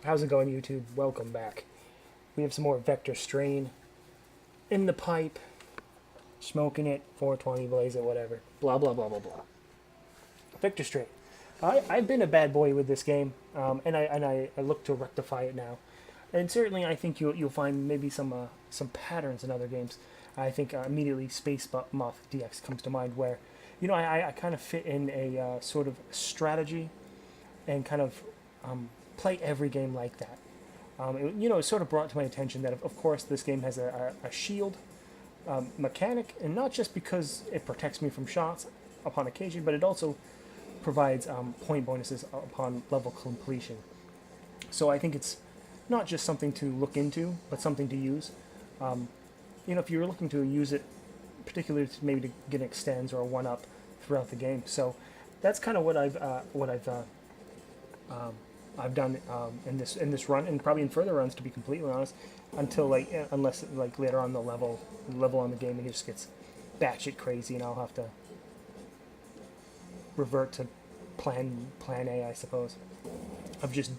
How's it going, YouTube? Welcome back. We have some more Vector Strain in the pipe, smoking it, 420 blaze it, whatever. Blah, blah, blah, blah, blah. Vector Strain. I've been a bad boy with this game, and I look to rectify it now. And certainly, I think you'll find maybe some patterns in other games. I think immediately Space Moth DX comes to mind, where I kind of fit in a sort of strategy and kind of play every game like that. It sort of brought to my attention that, of course, this game has a shield mechanic, and not just because it protects me from shots upon occasion, but it also provides point bonuses upon level completion. So I think it's not just something to look into, but something to use. If you're looking to use it, particularly to maybe to get extends or a one up throughout the game. So that's kind of what I've done in this run, and probably in further runs, to be completely honest, until unless later on the level on the game, it just gets batshit crazy, and I'll have to revert to plan A, I suppose. I've just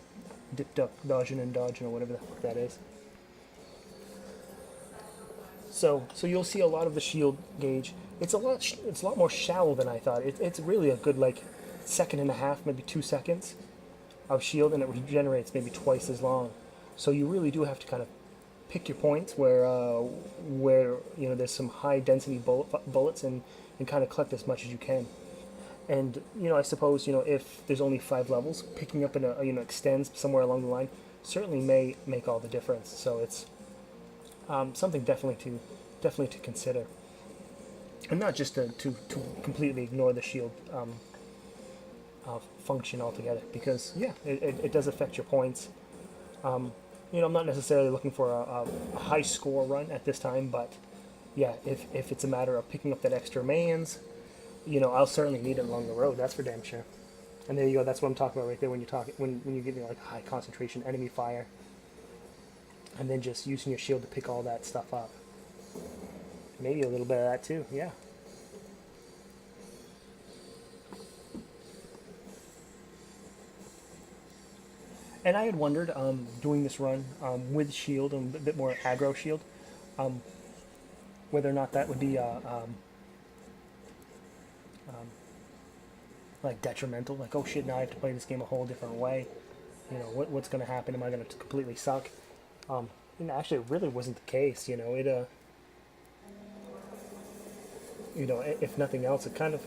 dipped up, dodging and dodging, or whatever the fuck that is. So you'll see a lot of the shield gauge. It's a lot more shallow than I thought. It's really a good second and a half, maybe 2 seconds of shield, and it regenerates maybe twice as long. So you really do have to kind of pick your points where there's some high density bullets, and kind of collect as much as you can. And I suppose if there's only 5 levels, picking up extends somewhere along the line certainly may make all the difference. So it's something definitely to consider, and not just to completely ignore the shield function altogether, because it does affect your points. I'm not necessarily looking for a high score run at this time, but if it's a matter of picking up that extra mans, I'll certainly need it along the road. That's for damn sure. And there you go. That's what I'm talking about right there. When you're getting high concentration enemy fire, and then just using your shield to pick all that stuff up. Maybe a little bit of that too. Yeah. And I had wondered, doing this run with shield and a bit more aggro shield, whether or not that would be detrimental. Like, oh shit, now I have to play this game a whole different way. What's going to happen? Am I going to completely suck? Actually, it really wasn't the case. If nothing else, it kind of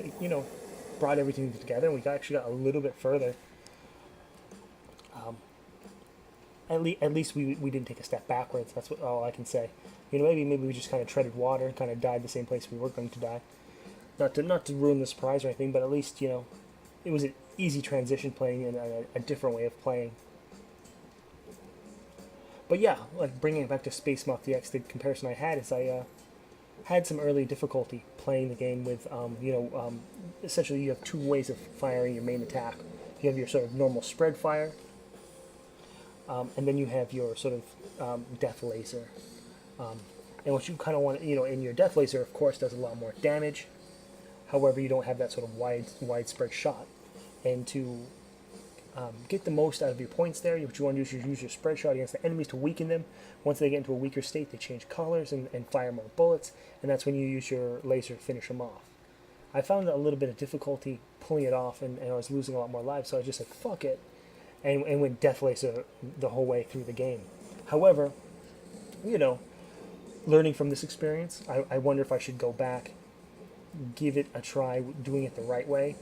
brought everything together, and we actually got a little bit further. At least we didn't take a step backwards. That's all I can say. Maybe we just kind of treaded water and kind of died the same place we were going to die. Not to ruin the surprise or anything, but at least it was an easy transition playing in a different way of playing. But yeah, bringing it back to Space Moth DX, the comparison I had is I had some early difficulty playing the game with essentially you have 2 ways of firing your main attack. You have your sort of normal spread fire. And then you have your sort of death laser. And what you kind of want, in your death laser, of course, does a lot more damage. However, you don't have that sort of widespread shot. And to get the most out of your points there, what you want to do is use your spread shot against the enemies to weaken them. Once they get into a weaker state, they change colors and fire more bullets. And that's when you use your laser to finish them off. I found a little bit of difficulty pulling it off, and I was losing a lot more lives. So I just said, fuck it. And went Death Laser the whole way through the game. However, learning from this experience, I wonder if I should go back, give it a try, doing it the right way,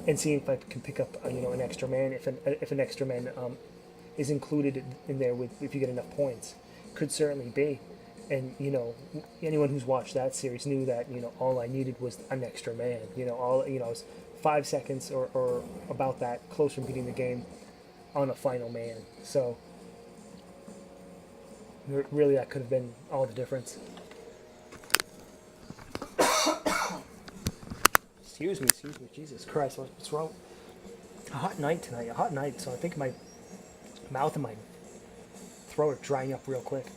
and see if I can pick up an extra man. If an extra man is included in there if you get enough points, could certainly be. And anyone who's watched that series knew that all I needed was an extra man. It was 5 seconds or about that, close from beating the game on a final man. So really that could have been all the difference. Excuse me, Jesus Christ, what's wrong? A hot night tonight, so I think my mouth and my throat are drying up real quick.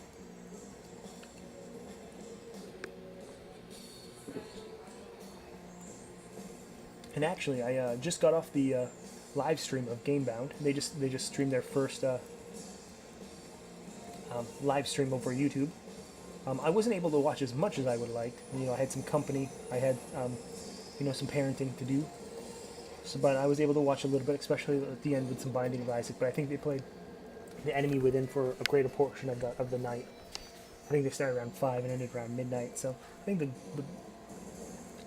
And actually, I just got off the live stream of Gamebound. They just streamed their first live stream over YouTube. I wasn't able to watch as much as I would like. You know, I had some company. I had, some parenting to do. So, but I was able to watch a little bit, especially at the end with some Binding of Isaac. But I think they played The Enemy Within for a greater portion of the night. I think they started around 5 and ended around midnight. So I think the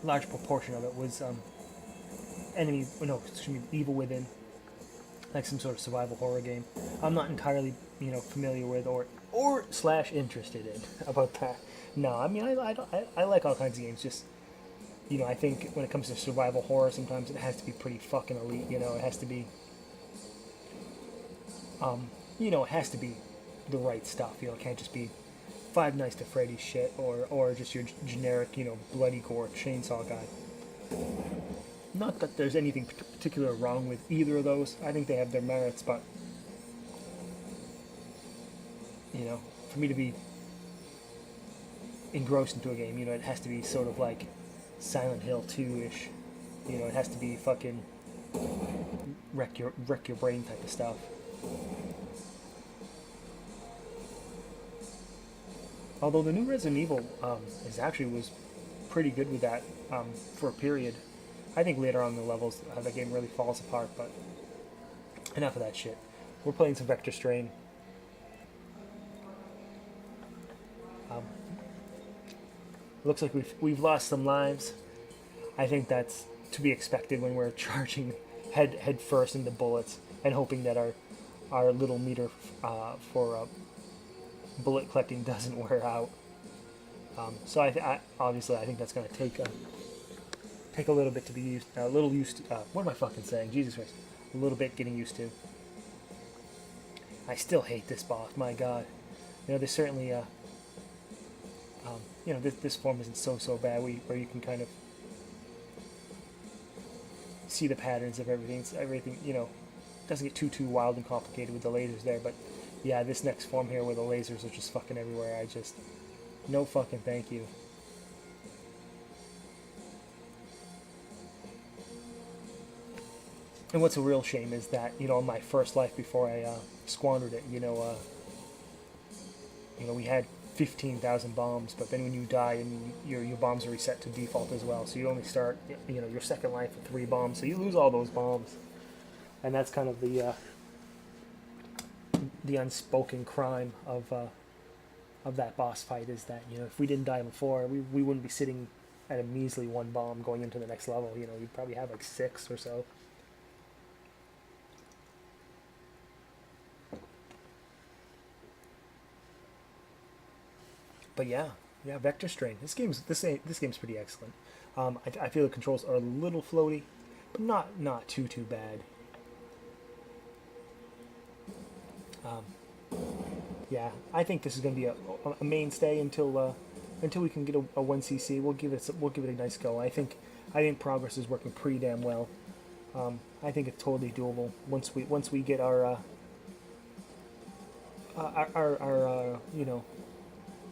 large proportion of it was Evil Within, like some sort of survival horror game. I'm not entirely, familiar with or slash interested in about that. No, I mean I like all kinds of games. Just I think when it comes to survival horror, sometimes it has to be pretty fucking elite. It has to be, it has to be the right stuff. It can't just be Five Nights at Freddy's shit or just your generic, bloody gore chainsaw guy. Not that there's anything particular wrong with either of those. I think they have their merits, but for me to be engrossed into a game, it has to be sort of like Silent Hill 2-ish. It has to be fucking wreck your brain type of stuff. Although the new Resident Evil was pretty good with that for a period. I think later on in the levels, the game really falls apart, but enough of that shit. We're playing some Vector Strain. Looks like we've lost some lives. I think that's to be expected when we're charging head first into bullets and hoping that our little meter for bullet collecting doesn't wear out. So I obviously I think that's going to take a little bit to be used. A little used. What am I fucking saying? Jesus Christ! A little bit getting used to. I still hate this boss. My God. There's certainly this form isn't so bad where you can kind of see the patterns of everything. It's everything, doesn't get too wild and complicated with the lasers there, but yeah, this next form here where the lasers are just fucking everywhere, no fucking thank you. And what's a real shame is that, in my first life before I squandered it, we had 15,000 bombs, but then when you die, and your bombs are reset to default as well, so you only start, your second life with 3 bombs, so you lose all those bombs, and that's kind of the unspoken crime of that boss fight is that if we didn't die before, we wouldn't be sitting at a measly 1 bomb going into the next level. You'd probably have like 6 or so. But yeah, Vector Strain. This game's pretty excellent. I feel the controls are a little floaty, but not too bad. Yeah, I think this is going to be a mainstay until we can get a 1cc. We'll give it a nice go. I think progress is working pretty damn well. I think it's totally doable once we get our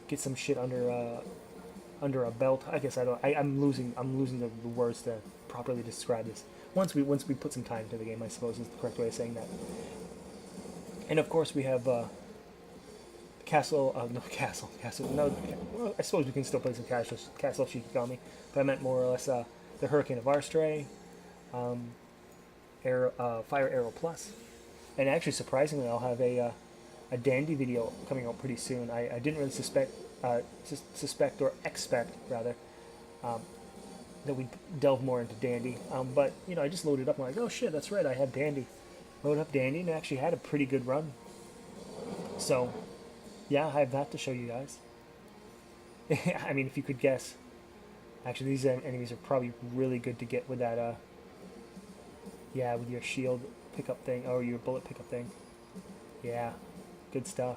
get some shit under a belt. I guess I'm losing the words to properly describe this. Once we put some time into the game, I suppose is the correct way of saying that. And of course we have Castle. No, well, I suppose we can still play some Castle Shikigami, but I meant more or less the Hurricane of Arstray, Fire Arrow Plus, and actually surprisingly, I'll have a Dandy video coming out pretty soon. I didn't really suspect or expect rather that we'd delve more into Dandy, but I just loaded up and I'm like, oh shit, that's right, I have Dandy. Loaded up Dandy and actually had a pretty good run. So yeah, I have that to show you guys. I mean, if you could guess, actually these enemies are probably really good to get with that with your shield pickup thing or your bullet pickup thing. Yeah, good stuff.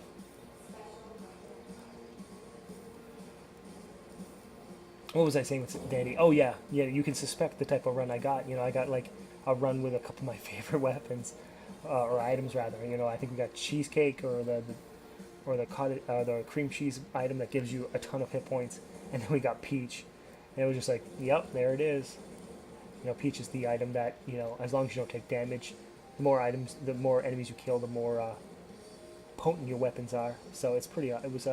What was I saying with Dandy? Oh yeah, you can suspect the type of run I got. I got like a run with a couple of my favorite weapons, or items rather. I think we got cheesecake or the cream cheese item that gives you a ton of hit points, and then we got Peach, and it was just like, yep, there it is. Peach is the item that as long as you don't take damage, the more enemies you kill, the more potent your weapons are. So it's pretty. It was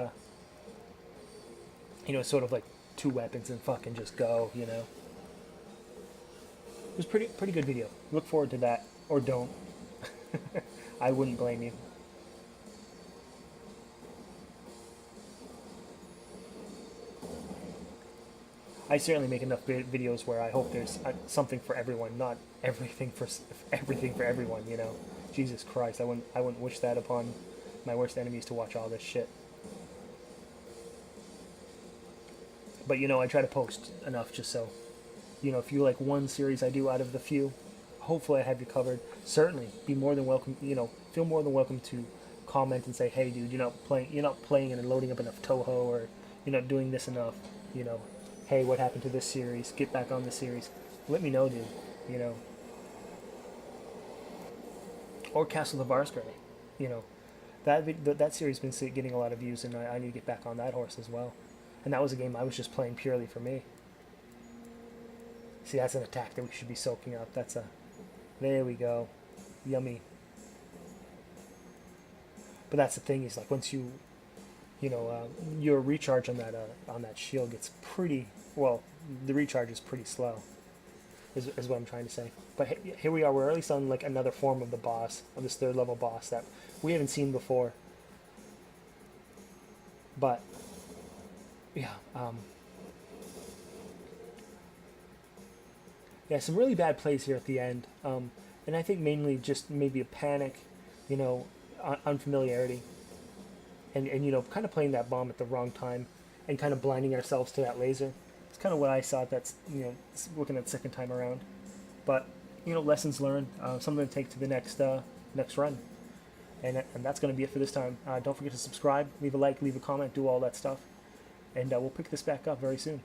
sort of like 2 weapons and fucking just go. You know. It was pretty good video. Look forward to that, or don't. I wouldn't blame you. I certainly make enough videos where I hope there's something for everyone, not everything for everyone. You know, Jesus Christ, I wouldn't wish that upon my worst enemies to watch all this shit. But you know, I try to post enough just so, you know, if you like one series I do out of the few, hopefully I have you covered. Certainly, be more than welcome. You know, feel more than welcome to comment and say, hey, dude, you're not playing and loading up enough Toho, or you're not doing this enough. You know, hey, what happened to this series? Get back on this series. Let me know, dude. You know, or Castle of Varsgrave. You know, that series has been getting a lot of views, and I need to get back on that horse as well. And that was a game I was just playing purely for me. See, that's an attack that we should be soaking up. There we go. Yummy. But that's the thing, is like once your recharge on that shield gets pretty, well, the recharge is pretty slow, is what I'm trying to say. But here we are, we're at least on like another form of the boss, of this 3rd level boss that we haven't seen before. But yeah, some really bad plays here at the end, and I think mainly just maybe a panic, you know, unfamiliarity, and you know, kind of playing that bomb at the wrong time, and kind of blinding ourselves to that laser. It's kind of what I saw. That's, you know, looking at the second time around, but you know, lessons learned, something to take to the next run, and that's going to be it for this time. Don't forget to subscribe, leave a like, leave a comment, do all that stuff. And we'll pick this back up very soon.